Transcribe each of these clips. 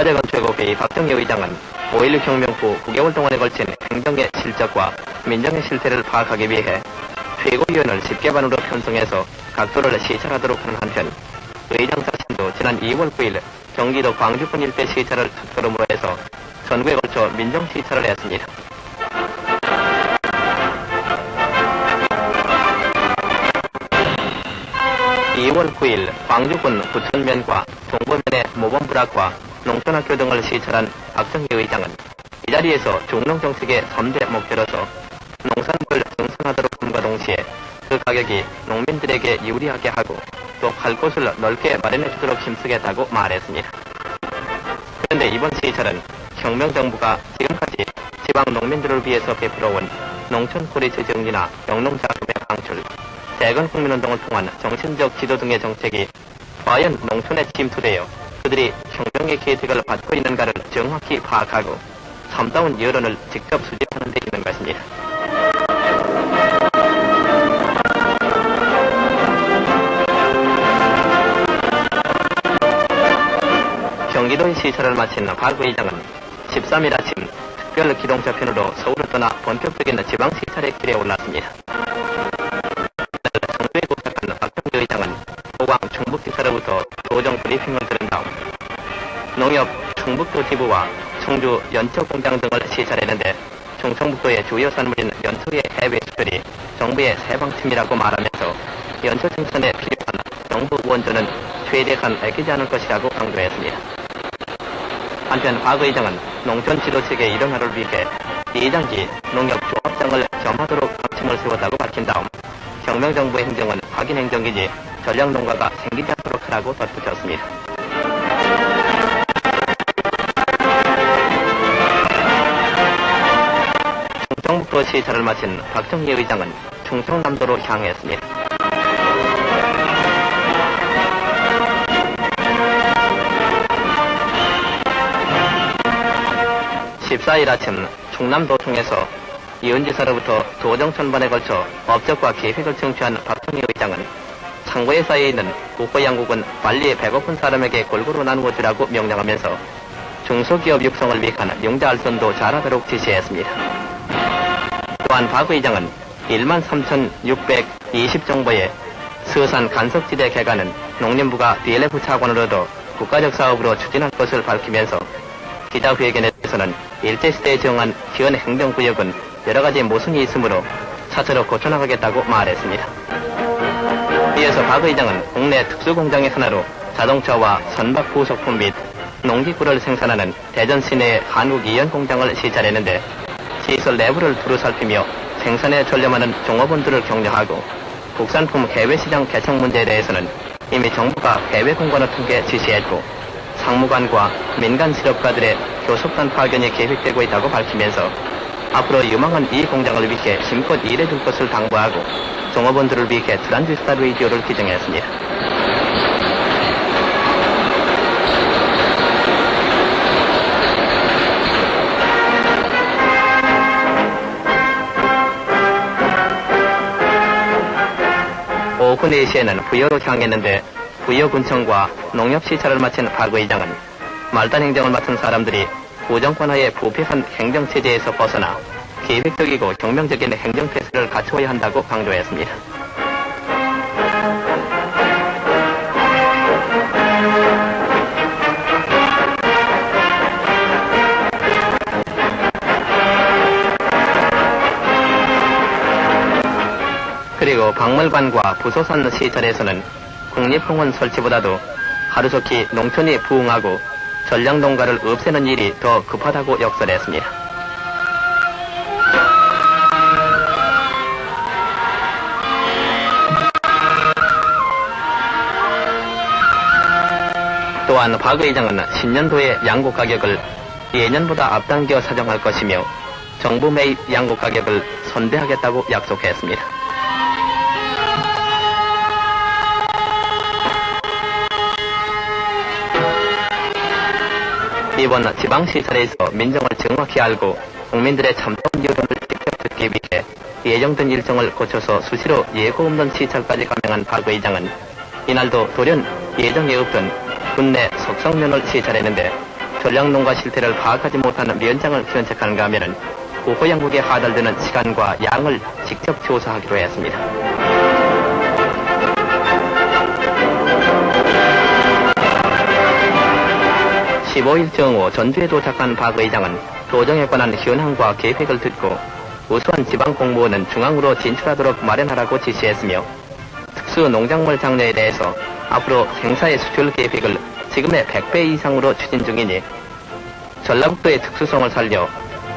국가재건 최고회의 박정희 의장은 5.16 혁명 후 9개월 동안에 걸친 행정의 실적과 민정의 실태를 파악하기 위해 최고위원을 10개반으로 편성해서 각도를 시찰하도록 하는 한편, 의장 자신도 지난 2월 9일 경기도 광주권 일대 시찰을 첫걸음으로 해서 전국에 걸쳐 민정 시찰을 했습니다. 2월 9일 광주군 부천면과 동부면의 모범부락과 농촌학교 등을 시찰한 박정희 의장은 이 자리에서 중농정책의 3대 목표로서 농산물 생산하도록 함과 동시에 그 가격이 농민들에게 유리하게 하고 또 갈 곳을 넓게 마련해 주도록 힘쓰겠다고 말했습니다. 그런데 이번 시찰은 혁명정부가 지금까지 지방 농민들을 위해서 베풀어온 농촌孤立 정리나 영농자금의 방출, 대건 국민운동을 통한 정신적 지도 등의 정책이 과연 농촌에 침투되어 그들이 혁명의 혜택을 받고 있는가를 정확히 파악하고 참다운 여론을 직접 수집하는 데 있는 것입니다. 경기도의 시찰을 마친 박 의장은 13일 아침 특별 기동차 편으로 서울을 떠나 본격적인 지방 시찰의 길에 올랐습니다. 성주에 도착한 박정희 의장은 포광 충북지사로부터 도정 브리핑을 들은 다음 농협 충북도 지부와 청주 연초공장 등을 시찰했는데 충청북도의 주요 산물인 연초의 해외 수출이 정부의 새방침이라고 말하면서 연초 생산에 필요한 정부 원조는 최대한 아끼지 않을 것이라고 강조했습니다. 한편 박 의장은 농촌 지도체계 일원화를 위해 2장기 농협조합장을 겸하도록 방침을 세웠다고 밝힌 다음 혁명정부의 행정은 확인 행정이지 전략농가가 생기지 않도록 하라고 덧붙였습니다. 충청북도 시찰을 마친 박정희 의장은 충청남도로 향했습니다. 14일 아침 충남도청에서 이은지사로부터 도정천반에 걸쳐 업적과 계획을 청취한 박정희 의장은 창고에 쌓여있는 국고양국은 빨리 배고픈 사람에게 골고루 나누어 주라고 명령하면서 중소기업 육성을 위한 융자 알선도 잘하도록 지시했습니다. 또한 박 의장은 13,620정보의 서산 간석지대 개간은 농림부가 DLF 차관으로도 국가적 사업으로 추진할 것을 밝히면서 기자회견에서는 일제시대에 정한 현 행정구역은 여러가지 모순이 있으므로 차차로 고쳐나가겠다고 말했습니다. 이어서 박 의장은 국내 특수공장의 하나로 자동차와 선박 부속품 및 농기구를 생산하는 대전 시내의 한국이연공장을 시찰했는데 시설 내부를 두루 살피며 생산에 전념하는 종업원들을 격려하고 국산품 해외시장 개척 문제에 대해서는 이미 정부가 해외 공관을 통해 지시했고 상무관과 민간 실업가들의 교섭단 파견이 계획되고 있다고 밝히면서 앞으로 유망한 이 공장을 위해 힘껏 일해줄 것을 당부하고 종업원들을 위해 트란지스타 레디오를 기증했습니다. 오후 4시에는 부여로 향했는데 부여군청과 농협시찰을 마친 박 의장은 말단 행정을 맡은 사람들이 부정권하에 부패한 행정체제에서 벗어나 계획적이고 혁명적인 행정태세를 갖추어야 한다고 강조했습니다. 그리고 박물관과 부소산 시찰에서는 국립공원 설치보다도 하루속히 농촌이 부흥하고 전략농가를 없애는 일이 더 급하다고 역설했습니다. 또한 박 의장은 신년도의 양곡 가격을 예년보다 앞당겨 사정할 것이며 정부 매입 양곡 가격을 선대하겠다고 약속했습니다. 이번 지방시찰에서 민정을 정확히 알고 국민들의 참다운 여론을 직접 듣기 위해 예정된 일정을 고쳐서 수시로 예고 없는 시찰까지 감행한 박 의장은 이날도 돌연 예정에 없던 군내 석성면을 시찰했는데 전략농가 실태를 파악하지 못하는 위원장을 견책하는가 하면은 후보 양국에 하달되는 시간과 양을 직접 조사하기로 했습니다. (15일) 정오 전주에 도착한 박 의장은 도정에 관한 현황과 계획을 듣고 우수한 지방 공무원은 중앙으로 진출하도록 마련하라고 지시했으며 특수 농작물 장려에 대해서 앞으로 생사의 수출 계획을 지금의 100배 이상으로 추진 중이니 전라북도의 특수성을 살려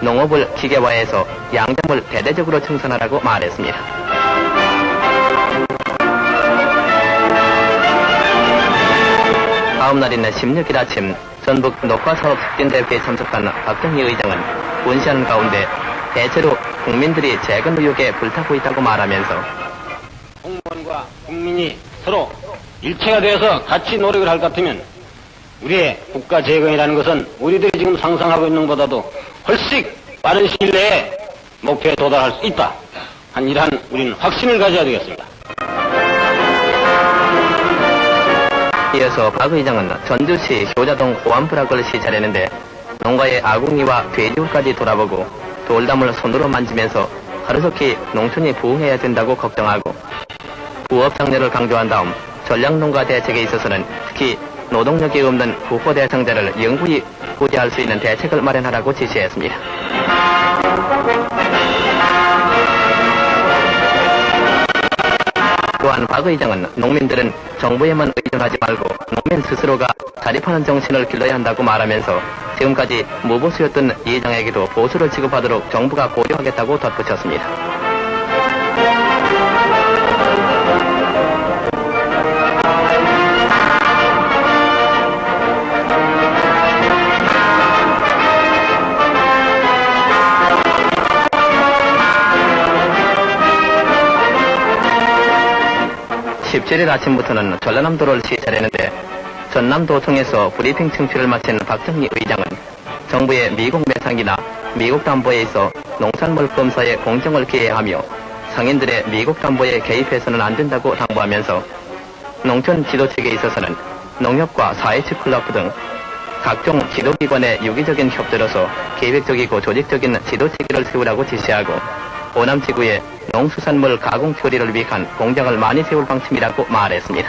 농업을 기계화해서 양점을 대대적으로 증산하라고 말했습니다. 다음 날인 16일 아침 전북 녹화사업 촉진대회에 참석한 박정희 의장은 운시하는 가운데 대체로 국민들이 재건 의혹에 불타고 있다고 말하면서 공무원과 국민이 서로 일체가 되어서 같이 노력을 할 것 같으면 우리의 국가 재건이라는 것은 우리들이 지금 상상하고 있는 것보다도 훨씬 빠른 시일 내에 목표에 도달할 수 있다. 한 이러한 우리는 확신을 가져야 되겠습니다. 이어서 박 의장은 전주시 효자동 호암불악을 시찰했는데 농가의 아궁이와 돼지울까지 돌아보고 돌담을 손으로 만지면서 하루속히 농촌이 부흥해야 된다고 걱정하고 부업 장려를 강조한 다음 전략농가 대책에 있어서는 특히 노동력이 없는 후보 대상자를 영구히 구제할 수 있는 대책을 마련하라고 지시했습니다. 또한 박 의장은 농민들은 정부에만 의존하지 말고 농민 스스로가 자립하는 정신을 길러야 한다고 말하면서 지금까지 무보수였던 의장에게도 보수를 지급하도록 정부가 고려하겠다고 덧붙였습니다. (17일) 아침부터는 전라남도를 시찰했는데 전남도청에서 브리핑 청취를 마친 박정희 의장은 정부의 미국 매상이나 미국 담보에 있어 농산물 검사의 공정을 기해하며 상인들의 미국 담보에 개입해서는 안 된다고 당부하면서 농촌 지도측에 있어서는 농협과 사회측 클럽 등 각종 지도기관의 유기적인 협조로서 계획적이고 조직적인 지도체계를 세우라고 지시하고 오남지구에 농수산물 가공 처리를 위한 공장을 많이 세울 방침이라고 말했습니다.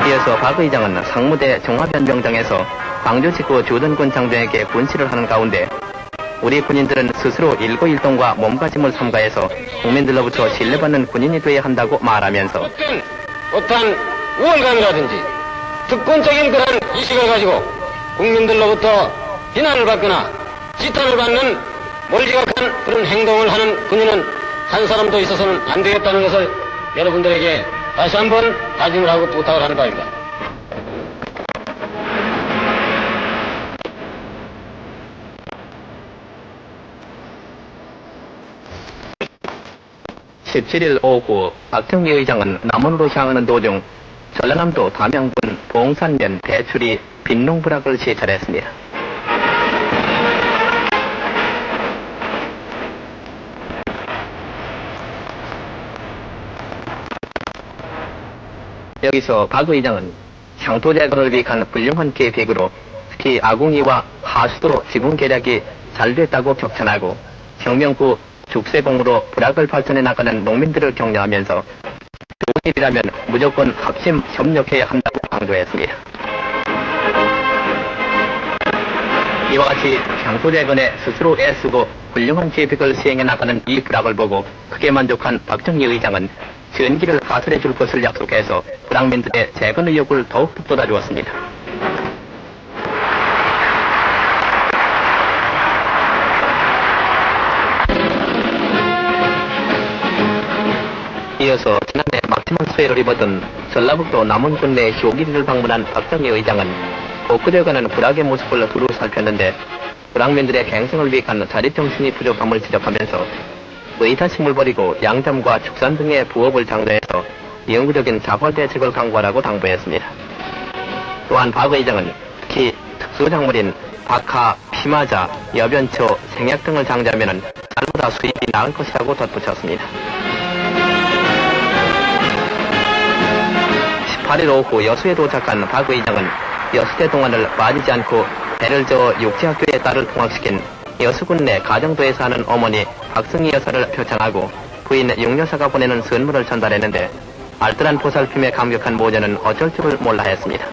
이어서 박 의장은 상무대 종합연병장에서 광주지구 주둔군 장병에게 군시를 하는 가운데 우리 군인들은 스스로 일거일동과 몸가짐을 삼가해서 국민들로부터 신뢰받는 군인이 되어야 한다고 말하면서 어떠한 우월감이라든지 특권적인 그런 의식을 가지고 국민들로부터 비난을 받거나 지탄을 받는 몰지각한 그런 행동을 하는 군인은 한 사람도 있어서는 안 되겠다는 것을 여러분들에게 다시 한번 다짐을 하고 부탁을 하는 바입니다. (17일) 오후 박정희 의장은 남원으로 향하는 도중 전라남도 담양군 봉산면 대추리 빈농불악을 시찰했습니다. 여기서 박 의장은 향토 재건을 위한 훌륭한 계획으로 특히 아궁이와 하수도 지분 계략이 잘 됐다고 격찬하고 혁명 후 죽세공으로 불악을 발전해 나가는 농민들을 격려하면서 좋은 일이라면 무조건 합심 협력해야 한다고 강조했습니다. 이와 같이 향토재건에 스스로 애쓰고 훌륭한 계획을 시행해 나가는 이 불악을 보고 크게 만족한 박정희 의장은 전기를 가설해 줄 것을 약속해서 불악민들의 재건 의욕을 더욱 북돋아 주었습니다. 이어서 지난해 막심한 수해를 입었던 전라북도 남원군 내 효기리를 방문한 박정희 의장은 엊그제가는 불악의 모습을 두루 살폈는데 불악민들의 갱생을 위한 자립정신이 부족함을 지적하면서 의타심을 버리고 양잠과 축산 등의 부업을 장려해서 영구적인 자활 대책을 강구하라고 당부했습니다. 또한 박 의장은 특히 특수작물인 박하, 심하자, 여변초, 생약 등을 장자하면 쌀보다 수입이 나을 것이라고 덧붙였습니다. 18일 오후 여수에 도착한 박 의장은 여수대 동안을 빠지지 않고 배를 저어 육지학교에 딸을 통학시킨 여수군 내 가정도에 사는 어머니 박승희 여사를 표창하고 부인 육여사가 보내는 선물을 전달했는데 알뜰한 보살핌에 감격한 모녀는 어쩔 줄을 몰라 했습니다.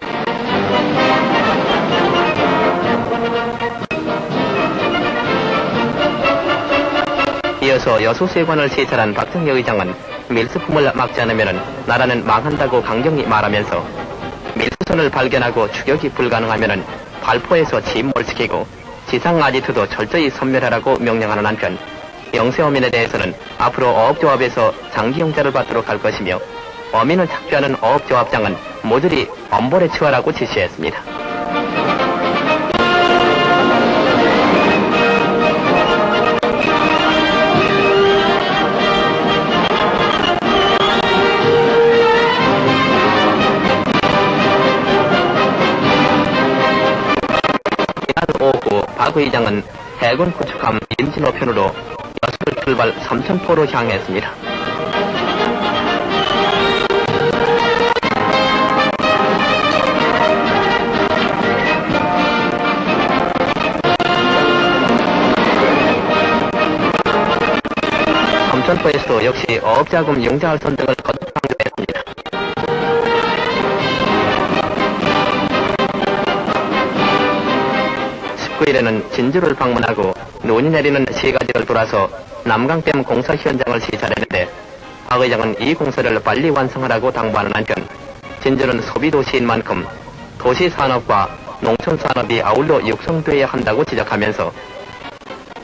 이어서 여수세관을 시찰한 박정희 의장은 밀수품을 막지 않으면 나라는 망한다고 강경히 말하면서 밀수선을 발견하고 추격이 불가능하면 발포해서 침몰시키고 지상 아지트도 철저히 섬멸하라고 명령하는 한편 영세어민에 대해서는 앞으로 어업조합에서 장기용자를 받도록 할 것이며 어민을 착취하는 어업조합장은 모조리 엄벌에 처하라고 지시했습니다. 오후 박 의장은 해군 구축함 임진호편으로 여수를 출발 삼천포로 향했습니다. 삼천포에서도 역시 어업자금 융자할선 등을 거듭 강조했습니다. 19일에는 진주를 방문하고 눈이 내리는 시가지를 돌아서 남강댐 공사 현장을 시찰했는데 박 의장은 이 공사를 빨리 완성하라고 당부하는 한편 진주는 소비도시인 만큼 도시산업과 농촌산업이 아울러 육성되어야 한다고 지적하면서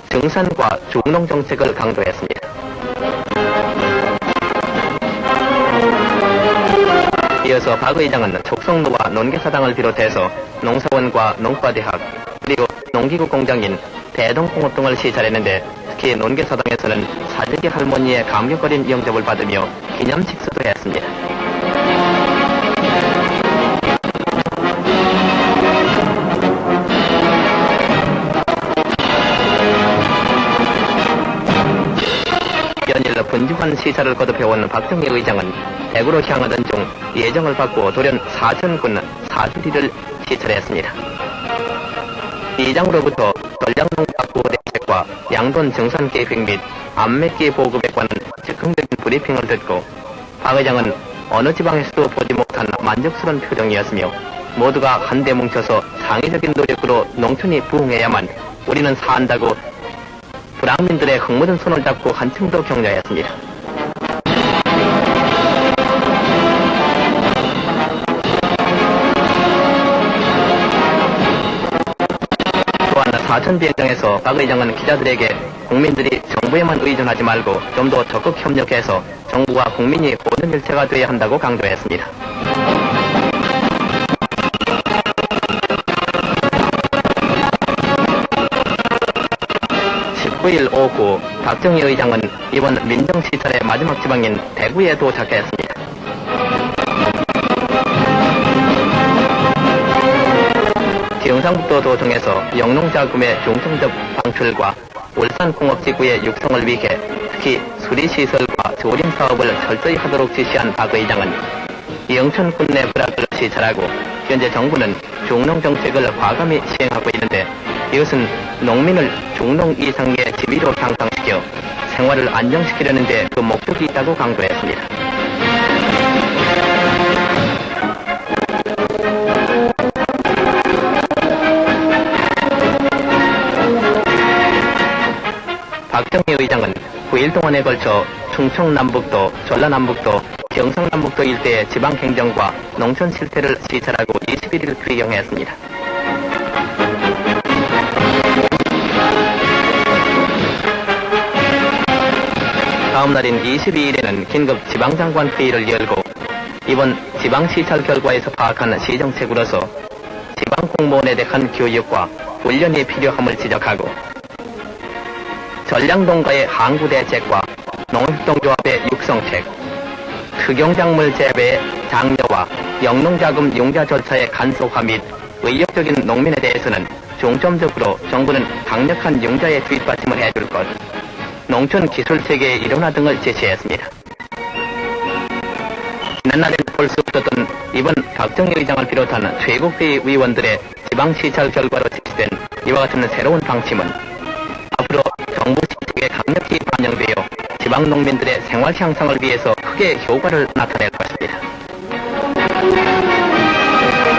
증산과 중농정책을 강조했습니다. 이어서 박 의장은 촉성로와 논개사당을 비롯해서 농사원과 농과대학 그리고 농기구 공장인 대동공업 등을 시찰했는데 특히 논개사당에서는 사재기 할머니의 감격 어린 영접을 받으며 기념식사도 했습니다. 연일 분주한 시찰을 거듭해온 박정희 의장은 대구로 향하던 중 예정을 받고 돌연 사천군 사두리를 시찰했습니다. 이장으로부터 전량농가 대책과 양돈 정산 계획 및 암맥기 보급에 관한 즉흥적인 브리핑을 듣고 박 의장은 어느 지방에서도 보지 못한 만족스러운 표정이었으며 모두가 한데 뭉쳐서 상의적인 노력으로 농촌이 부흥해야만 우리는 산다고 불황민들의 흥묻은 손을 잡고 한층 더 격려했습니다. 또한 사천 비행장에서 박 의장은 기자들에게 국민들이 정부에만 의존하지 말고 좀 더 적극 협력해서 정부와 국민이 모든 일체가 되어야 한다고 강조했습니다. 19일 오후 박정희 의장은 이번 민정시찰의 마지막 지방인 대구에 도착했습니다. 경상북도 도청에서 영농자금의 중점적 방출과 울산공업지구의 육성을 위해 특히 수리시설과 조림사업을 철저히 하도록 지시한 박 의장은 영천군 내 불악을 시찰하고 현재 정부는 중농정책을 과감히 시행하고 있는데 이것은 농민을 중농 이상의 지위로 향상시켜 생활을 안정시키려는 데 그 목적이 있다고 강조했습니다. 박정희 의장은 9일 동안에 걸쳐 충청남북도, 전라남북도, 경상남북도 일대의 지방행정과 농촌 실태를 시찰하고 21일 귀경했습니다. 다음 날인 22일에는 긴급 지방장관 회의를 열고 이번 지방시찰 결과에서 파악한 시정책으로서 지방공무원에 대한 교육과 훈련이 필요함을 지적하고 전량농가의 항구대책과 농협동조합의 육성책, 특용작물 재배의 장려와 영농자금 융자 절차의 간소화 및 의욕적인 농민에 대해서는 중점적으로 정부는 강력한 융자의 뒷받침을 해줄 것, 농촌 기술 체계의 일원화 등을 제시했습니다. 지난날엔 볼 수 없었던 이번 박정희 의장을 비롯한 최고위 의원들의 지방시찰 결과로 제시된 이와 같은 새로운 방침은 앞으로 정부 정책에 강력히 반영되어 지방 농민들의 생활 향상을 위해서 크게 효과를 나타낼 것입니다.